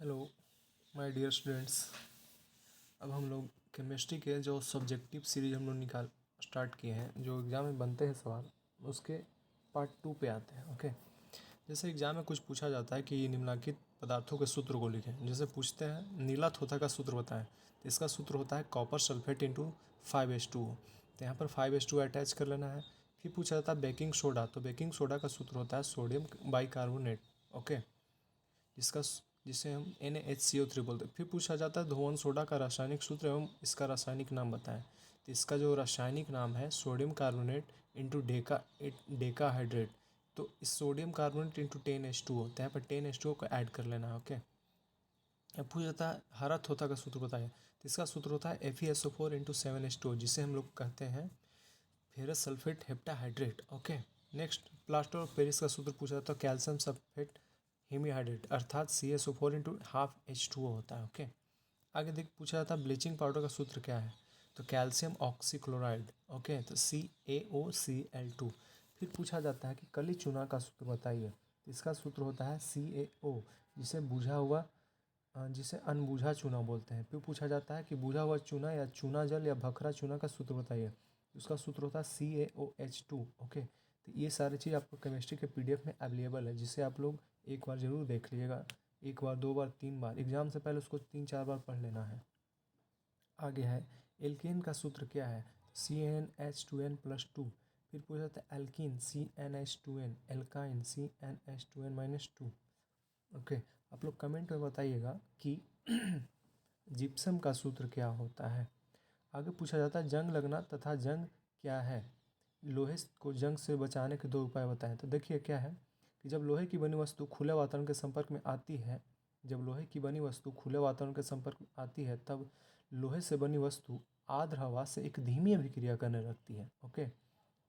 Hello my dear students. अब हम लोग केमिस्ट्री के जो सब्जेक्टिव सीरीज हम लोग स्टार्ट किए हैं, जो एग्ज़ाम में बनते हैं सवाल, उसके पार्ट 2 पे आते हैं। ओके, जैसे एग्ज़ाम में कुछ पूछा जाता है कि निम्नलिखित पदार्थों के सूत्र को लिखें। जैसे पूछते हैं नीला थोथा का सूत्र बताएं, तो इसका सूत्र होता है कॉपर सल्फेट इंटू 5H2O। तो यहाँ पर 5H2O अटैच कर लेना है। फिर पूछा जाता है बेकिंग सोडा, तो बेकिंग सोडा का सूत्र होता है सोडियम बाइकार्बोनेट। ओके, जिसका जिसे हम NaHCO3 बोलते हैं। फिर पूछा जाता है धोवन सोडा का रासायनिक सूत्र एवं इसका रासायनिक नाम बताएं। तो इसका जो रासायनिक नाम है sodium carbonate into Deka hydrate. तो इस सोडियम कार्बोनेट इंटू 10H2O, तो यहाँ पर 10H2O को ऐड कर लेना है। ओके, अब पूछा जाता है हरा थोथा का सूत्र बताइए। तो इसका सूत्र होता है FeSO4 इंटू 7H2O, जिसे हम लोग कहते हैं ferrous sulphate heptahydrate. Okay, next plaster of Paris का सूत्र पूछा जाता है कैल्शियम सल्फेट हेमीहाइड्रेट, अर्थात CaSO4 इंटू हाफ H2O होता है। ओके, आगे देख पूछा जाता है ब्लीचिंग पाउडर का सूत्र क्या है, तो कैल्शियम ऑक्सीक्लोराइड। ओके, तो CaOCl2। फिर पूछा जाता है कि कली चूना का सूत्र बताइए। तो इसका सूत्र होता है CaO, जिसे बुझा हुआ जिसे अनबूझा चूना बोलते हैं। फिर पूछा जाता है कि बुझा हुआ चूना या चूना जल या भखरा चूना का सूत्र बताइए। उसका सूत्र होता है CaOH2। ओके, तो ये सारी चीज़ आपको केमिस्ट्री के PDF में अवेलेबल है, जिसे आप लोग एक बार ज़रूर देख लीजिएगा। एक बार, दो बार, तीन बार, एग्ज़ाम से पहले उसको 3-4 बार पढ़ लेना है। आगे है एल्केन का सूत्र क्या है, CnH2n+2। फिर पूछा जाता है alkene CnH2n, alkyne CnH2n-2। Okay, आप लोग कमेंट में बताइएगा कि जिप्सम का सूत्र क्या होता है। आगे पूछा जाता है जंग लगना तथा जंग क्या है, लोहे को जंग से बचाने के 2 उपाय बताएं। तो देखिए क्या है कि जब लोहे की बनी वस्तु खुले वातावरण के संपर्क में आती है, जब लोहे की बनी वस्तु खुले वातावरण के संपर्क में आती है, तब लोहे से बनी वस्तु आर्द्र हवा से एक धीमी अभिक्रिया करने लगती है। ओके,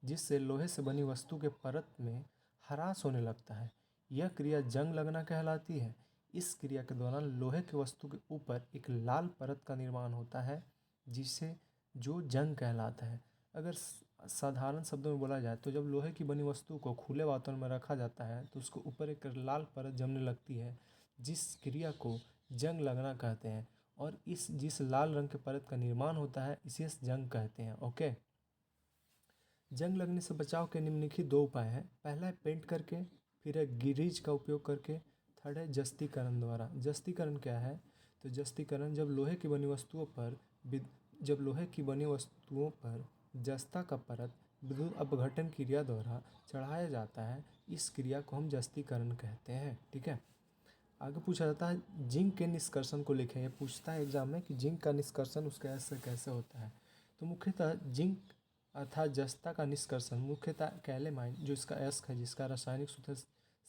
जिससे लोहे से बनी वस्तु के परत में ह्रास होने लगता है। यह क्रिया जंग लगना कहलाती है। इस क्रिया के दौरान लोहे की वस्तु के ऊपर एक लाल परत का निर्माण होता है, जिसे जो जंग कहलाता है। अगर साधारण शब्दों में बोला जाए तो जब लोहे की बनी वस्तु को खुले वातावरण में रखा जाता है तो उसके ऊपर एक लाल परत जमने लगती है, जिस क्रिया को जंग लगना कहते हैं। और जिस लाल रंग के परत का निर्माण होता है इसे जंग कहते हैं। ओके, जंग लगने से बचाव के निम्नलिखित 2 उपाय हैं। पहला है पेंट करके, फिर है गिरीज का उपयोग करके, थर्ड है जस्तीकरण द्वारा। जस्तीकरण क्या है, तो जस्तीकरण जब लोहे की बनी वस्तुओं पर जस्ता का परत विद्युत अपघटन क्रिया द्वारा चढ़ाया जाता है, इस क्रिया को हम जस्तीकरण कहते हैं। ठीक है, आगे पूछा जाता है जिंक के निष्कर्षण को लिखें। ये पूछता है एग्जाम में कि जिंक का निष्कर्षण उसका ऐसे कैसे होता है। तो मुख्यतः जिंक अर्थात जस्ता का निष्कर्षण मुख्यतः कैलेमाइन, जो इसका एस्क है, जिसका रासायनिक सूत्र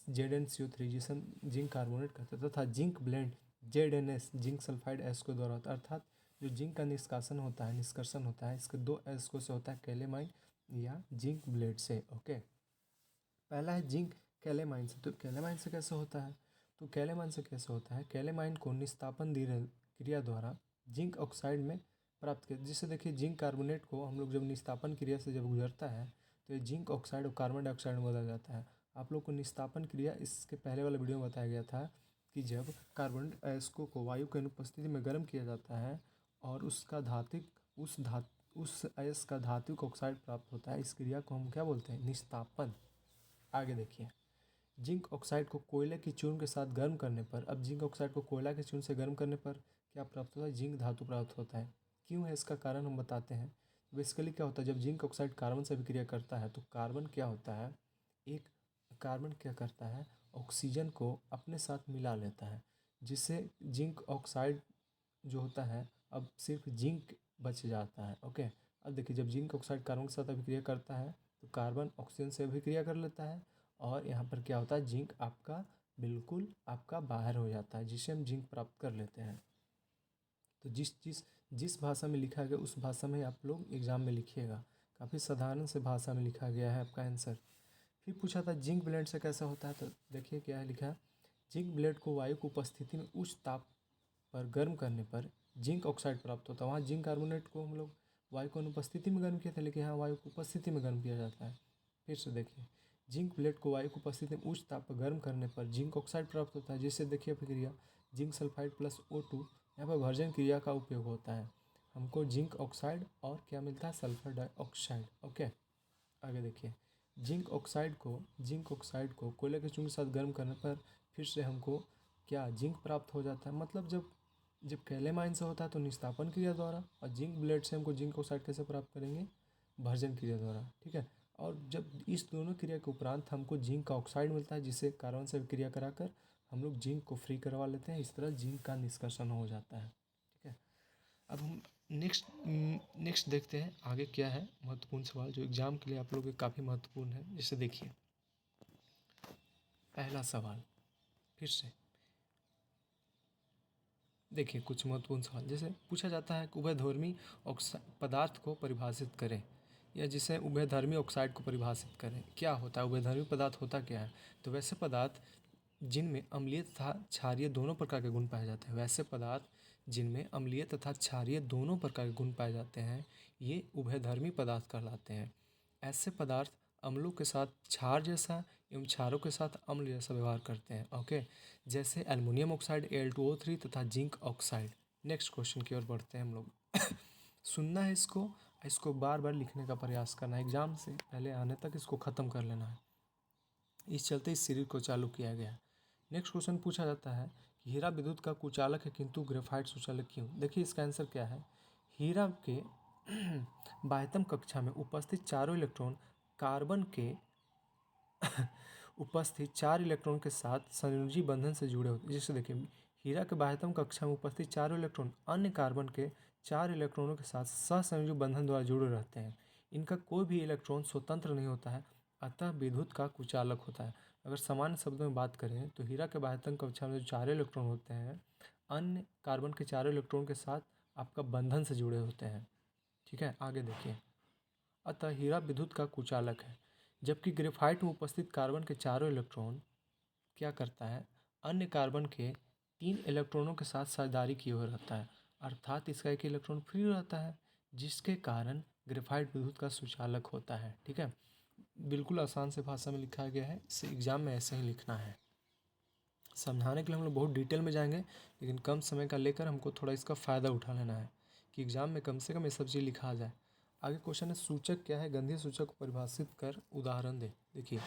ZnCO3, जिसे हम जिंक कार्बोनेट कहते हैं, तथा zinc blende ZnS, zinc sulphide एस्को द्वारा होता है। अर्थात जो जिंक का निष्कासन होता है, निष्कर्षण होता है, इसके 2 एस्को से होता है, कैलेमाइन या जिंक ब्लेड से। ओके, पहला है जिंक कैलेमाइन से। तो कैलेमाइन से कैसे होता है, तो कैलेमाइन से कैसे होता है, कैलेमाइन को निस्तापन क्रिया द्वारा जिंक ऑक्साइड में प्राप्त किया। जिससे देखिए जिंक कार्बोनेट को हम लोग जब निस्तापन क्रिया से जब गुजरता है तो ये जिंक ऑक्साइड और कार्बन डाइऑक्साइड में बदल जाता है। आप लोग को निस्तापन क्रिया इसके पहले वाले वीडियो में बताया गया था कि जब कार्बन अयस्कों को वायु की अनुपस्थिति में गर्म किया जाता है और उसका उस अयस्क का धात्विक ऑक्साइड प्राप्त होता है, इस क्रिया को हम क्या बोलते हैं, निस्तापन। आगे देखिए, जिंक ऑक्साइड को कोयले की चूर्ण के साथ गर्म करने पर, अब जिंक ऑक्साइड को कोयला के चूर्ण से गर्म करने पर क्या प्राप्त होता है, जिंक धातु प्राप्त होता है। क्यों है इसका कारण हम बताते हैं। बेसिकली क्या होता है, जब जिंक ऑक्साइड कार्बन से अभिक्रिया करता है तो कार्बन क्या होता है, एक कार्बन क्या करता है, ऑक्सीजन को अपने साथ मिला लेता है, जिससे जिंक ऑक्साइड जो होता है अब सिर्फ जिंक बच जाता है। ओके, अब देखिए जब जिंक ऑक्साइड कार्बन के साथ अभिक्रिया करता है तो कार्बन ऑक्सीजन से अभिक्रिया कर लेता है और यहाँ पर क्या होता है, जिंक आपका बिल्कुल आपका बाहर हो जाता है, जिससे हम जिंक प्राप्त कर लेते हैं। तो जिस भाषा में लिखा गया उस भाषा में आप लोग एग्जाम में लिखिएगा। काफ़ी साधारण से भाषा में लिखा गया है आपका आंसर। फिर पूछा था जिंक ब्लेंड से कैसा होता है, तो देखिए क्या है लिखा है, जिंक ब्लेंड को वायु की उपस्थिति में उच्च ताप पर गर्म करने पर जिंक ऑक्साइड प्राप्त होता है। वहाँ जिंक कार्बोनेट को हम लोग वायु की अनुपस्थिति में गर्म किया था, लेकिन यहाँ वायु की उपस्थिति में गर्म किया जाता है। फिर से देखिए, जिंक प्लेट को वायु की उपस्थिति में उच्च ताप पर गर्म करने पर जिंक ऑक्साइड प्राप्त होता है, जिससे देखिए प्रक्रिया जिंक सल्फाइड प्लस O2, यहाँ पर भर्जन क्रिया का उपयोग होता है। हमको जिंक ऑक्साइड और क्या मिलता है, सल्फर डाइऑक्साइड। ओके, आगे देखिए, जिंक ऑक्साइड को कोयले के चूर्ण के साथ गर्म करने पर फिर से हमको क्या जिंक प्राप्त हो जाता है। मतलब जब कैल्शियम आयन से होता है तो निस्तापन क्रिया द्वारा, और जिंक ब्लेड से हमको जिंक ऑक्साइड कैसे प्राप्त करेंगे, भर्जन क्रिया द्वारा। ठीक है, और जब इस दोनों क्रिया के उपरांत हमको जिंक का ऑक्साइड मिलता है, जिससे कार्बन से क्रिया कराकर हम लोग जिंक को फ्री करवा लेते हैं। इस तरह जिंक का निष्कर्षण हो जाता है। ठीक है, अब हम नेक्स्ट देखते हैं आगे क्या है महत्वपूर्ण सवाल, जो एग्जाम के लिए आप लोगों के काफ़ी महत्वपूर्ण है। जैसे देखिए पहला सवाल, फिर से देखिए कुछ महत्वपूर्ण सवाल, जैसे पूछा जाता है कि उभयधर्मी पदार्थ को परिभाषित करें, या जिसे उभयधर्मी ऑक्साइड को परिभाषित करें। क्या होता है उभयधर्मी पदार्थ, होता क्या है? तो वैसे पदार्थ जिनमें अम्लीय तथा क्षारीय दोनों प्रकार के गुण पाए जाते हैं, वैसे पदार्थ जिनमें अम्लीय तथा क्षारीय दोनों प्रकार के गुण पाए जाते हैं, ये उभयधर्मी पदार्थ कहलाते हैं। ऐसे पदार्थ अम्लों के साथ क्षार जैसा एवं क्षारों के साथ अम्ल जैसा व्यवहार करते हैं। ओके, जैसे एल्युमिनियम ऑक्साइड Al2O3 तथा जिंक ऑक्साइड। नेक्स्ट क्वेश्चन की ओर बढ़ते हैं हम लोग। सुनना है इसको बार बार लिखने का प्रयास करना है, एग्जाम से पहले आने तक इसको ख़त्म कर लेना है। इस चलते इस सीरीज को चालू किया गया है। नेक्स्ट क्वेश्चन पूछा जाता है कि हीरा विद्युत का कुचालक है किंतु ग्रेफाइट सुचालक क्यों? देखिए इसका आंसर क्या है, हीरा के बाह्यतम कक्षा में उपस्थित चारों इलेक्ट्रॉन कार्बन के उपस्थित 4 इलेक्ट्रॉन के साथ संयोजी बंधन से जुड़े होते हैं। जैसे देखिए हीरा के बाह्यतम कक्षा में उपस्थित चारों इलेक्ट्रॉन अन्य कार्बन के 4 इलेक्ट्रॉनों के साथ सहसंयोजी बंधन द्वारा जुड़े रहते हैं। इनका कोई भी इलेक्ट्रॉन स्वतंत्र नहीं होता है, अतः विद्युत का कुचालक होता है। अगर सामान्य शब्दों में बात करें तो हीरा के बाह्यतम कक्षा में जो चारों इलेक्ट्रॉन होते हैं अन्य कार्बन के चारों इलेक्ट्रॉन के साथ आपका बंधन से जुड़े होते हैं। ठीक है, आगे देखिए, अतः हीरा विद्युत का कुचालक है, जबकि ग्रेफाइट में उपस्थित कार्बन के चारों इलेक्ट्रॉन क्या करता है, अन्य कार्बन के 3 इलेक्ट्रॉनों के साथ साझेदारी किए हुए रहता है, अर्थात इसका एक इलेक्ट्रॉन फ्री रहता है, जिसके कारण ग्रेफाइट विद्युत का सुचालक होता है। ठीक है, बिल्कुल आसान से भाषा में लिखा गया है, इसे एग्जाम में ऐसे ही लिखना है। समझाने के लिए हम लोग बहुत डिटेल में जाएंगे, लेकिन कम समय का लेकर हमको थोड़ा इसका फ़ायदा उठा लेना है कि एग्जाम में कम से कम ये सब चीज़ लिखा जाए। आगे क्वेश्चन है, सूचक क्या है, गंधीय सूचक को परिभाषित कर उदाहरण दे। देखिए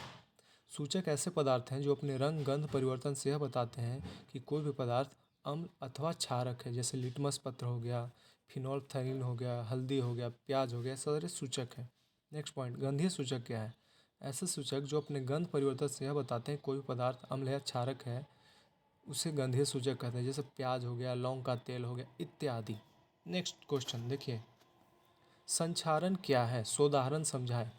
सूचक ऐसे पदार्थ हैं जो अपने रंग गंध परिवर्तन से यह बताते हैं कि कोई भी पदार्थ अम्ल अथवा क्षारक है। जैसे लिटमस पत्र हो गया, फिनोल्फथालीन हो गया, हल्दी हो गया, प्याज हो गया, सारे सूचक है। नेक्स्ट पॉइंट, गंधीय सूचक क्या है, ऐसे सूचक जो अपने गंध परिवर्तन से यह बताते हैं कोई भी पदार्थ अम्ल या क्षारक है, उसे गंधीय सूचक कहते हैं। जैसे प्याज हो गया, लौंग का तेल हो गया, इत्यादि। नेक्स्ट क्वेश्चन देखिए, संक्षारण क्या है, सोदाहरण समझाए।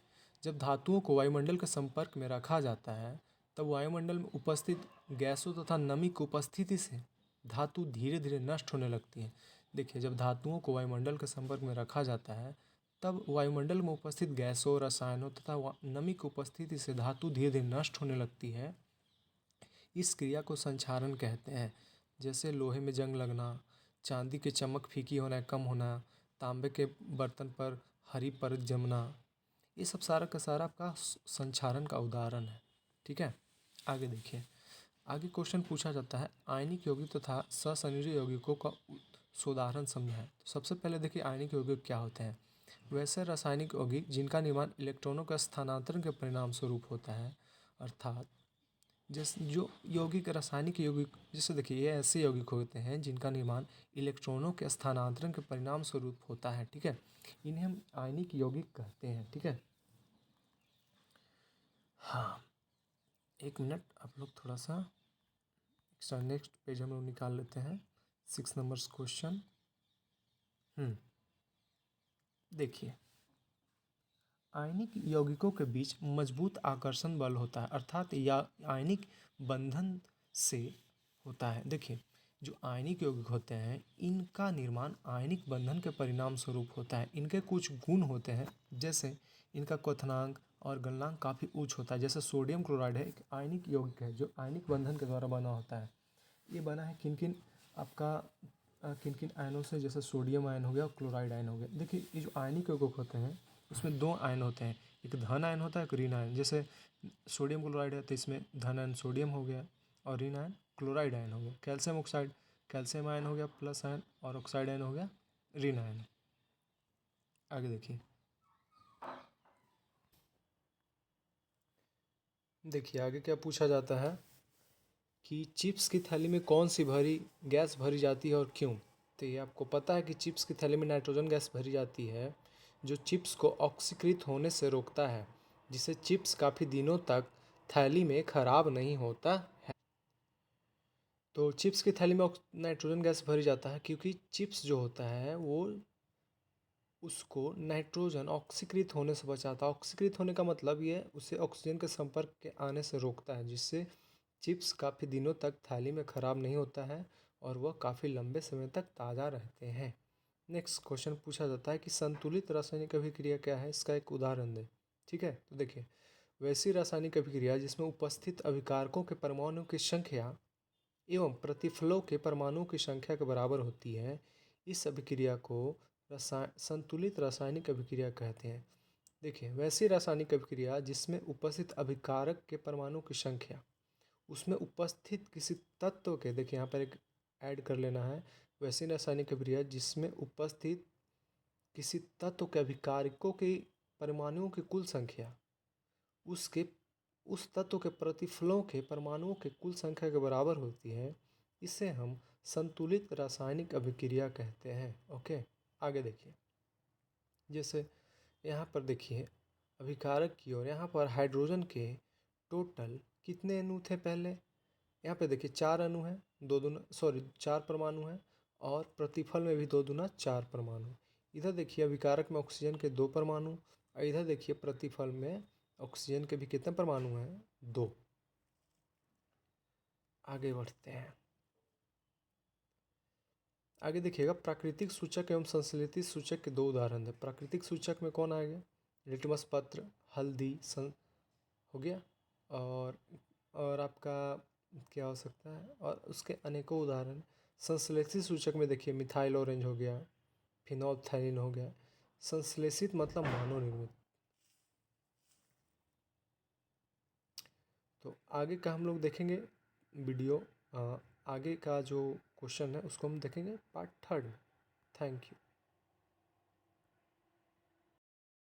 जब धातुओं को वायुमंडल के संपर्क में रखा जाता है तब वायुमंडल में उपस्थित गैसों तथा नमी की उपस्थिति से धातु धीरे धीरे नष्ट होने लगती है। देखिए जब धातुओं को वायुमंडल के संपर्क में रखा जाता है तब वायुमंडल में उपस्थित गैसों, रसायनों तथा नमी की उपस्थिति से धातु धीरे धीरे नष्ट होने लगती है। इस क्रिया को संक्षारण कहते हैं। जैसे लोहे में जंग लगना, चांदी की चमक फीकी होना, कम होना, तांबे के बर्तन पर हरी परत जमना, ये सब सारा का सारा आपका संक्षारण का उदाहरण है। ठीक है, आगे देखिए, आगे क्वेश्चन पूछा जाता है आयनिक यौगिक तथा सहसंयोजी यौगिकों का सोदाहरण समझाएं। तो सबसे पहले देखिए आयनिक यौगिक क्या होते हैं। वैसे रासायनिक यौगिक जिनका निर्माण इलेक्ट्रॉनों का स्थानांतरण के परिणाम स्वरूप होता है, अर्थात जैसे जो यौगिक रासायनिक यौगिक, जैसे देखिए ये ऐसे यौगिक होते हैं जिनका निर्माण इलेक्ट्रॉनों के स्थानांतरण के परिणाम स्वरूप होता है। ठीक है, इन्हें हम आयनिक यौगिक कहते हैं। ठीक है, हाँ एक मिनट आप लोग थोड़ा सा नेक्स्ट पेज हम लोग निकाल लेते हैं। 6 नंबर्स क्वेश्चन। देखिए आयनिक यौगिकों के बीच मजबूत आकर्षण बल होता है, अर्थात या आयनिक बंधन से होता है। देखिए जो आयनिक यौगिक होते हैं इनका निर्माण आयनिक बंधन के परिणाम स्वरूप होता है। इनके कुछ गुण होते हैं, जैसे इनका क्वथनांक और गलनांक काफ़ी उच्च होता है। जैसे सोडियम क्लोराइड है एक आयनिक यौगिक है जो आयनिक बंधन के द्वारा बना होता है। ये बना है किन किन आपका किन किन आयनों से, जैसे सोडियम आयन हो गया और क्लोराइड आयन हो गया। देखिए ये जो आयनिक यौगिक होते हैं उसमें 2 आयन होते हैं, एक धन आयन होता है, एक ऋण आयन। जैसे सोडियम क्लोराइड है तो इसमें धन आयन सोडियम हो गया और ऋण आयन क्लोराइड आयन हो गया। कैल्शियम ऑक्साइड, कैल्शियम आयन हो गया प्लस आयन और ऑक्साइड आयन हो गया ऋण आयन। आगे देखिए, देखिए आगे क्या पूछा जाता है कि चिप्स की थैली में कौन सी गैस भरी जाती है और क्यों। तो ये आपको पता है कि चिप्स की थैली में नाइट्रोजन गैस भरी जाती है जो चिप्स को ऑक्सीकृत होने से रोकता है, जिससे चिप्स काफ़ी दिनों तक थैली में खराब नहीं होता है। तो चिप्स की थैली में नाइट्रोजन गैस भरी जाता है क्योंकि चिप्स जो होता है वो उसको नाइट्रोजन ऑक्सीकृत होने से बचाता है। ऑक्सीकृत होने का मतलब ये उसे ऑक्सीजन के संपर्क के आने से रोकता है, जिससे चिप्स काफ़ी दिनों तक थैली में ख़राब नहीं होता है और वह काफ़ी लंबे समय तक ताज़ा रहते हैं। नेक्स्ट क्वेश्चन पूछा जाता है कि संतुलित रासायनिक अभिक्रिया क्या है, इसका एक उदाहरण दें। ठीक है, तो देखिए, वैसी रासायनिक अभिक्रिया जिसमें उपस्थित अभिकारकों के परमाणु की संख्या एवं प्रतिफलों के परमाणुओं की संख्या के बराबर होती है, इस अभिक्रिया को संतुलित रासायनिक अभिक्रिया कहते हैं। देखिए, वैसी रासायनिक अभिक्रिया जिसमें उपस्थित अभिकारक के परमाणु की संख्या उसमें उपस्थित किसी तत्व के, देखिए यहाँ पर एक ऐड कर लेना है, वैसी रासायनिक अभिक्रिया जिसमें उपस्थित किसी तत्व के अभिकारकों के परमाणुओं की कुल संख्या उसके उस तत्व के प्रतिफलों के परमाणुओं के कुल संख्या के बराबर होती है, इसे हम संतुलित रासायनिक अभिक्रिया कहते हैं। ओके, आगे देखिए, जैसे यहाँ पर देखिए अभिकारक की ओर यहाँ पर हाइड्रोजन के टोटल कितने अणु थे पहले, यहाँ पे देखिए 4 अणु हैं, 2 दूना 4 परमाणु हैं और प्रतिफल में भी 2 दूना 4 परमाणु। इधर देखिए अभिकारक में ऑक्सीजन के 2 परमाणु और इधर देखिए प्रतिफल में ऑक्सीजन के भी कितने परमाणु हैं, 2। आगे बढ़ते हैं, आगे देखिएगा प्राकृतिक सूचक एवं संश्लेषित सूचक के 2 उदाहरण हैं। प्राकृतिक सूचक में कौन आएगा, लिटमस पत्र, हल्दी हो गया और आपका क्या हो सकता है, और उसके अनेकों उदाहरण। संश्लेषित सूचक में देखिए मिथाइल ऑरेंज हो गया, फिनोल्फथालीन हो गया। संश्लेषित मतलब मानव निर्मित। तो आगे का हम लोग देखेंगे वीडियो, आगे का जो क्वेश्चन है उसको हम देखेंगे पार्ट 3 में। Thank you.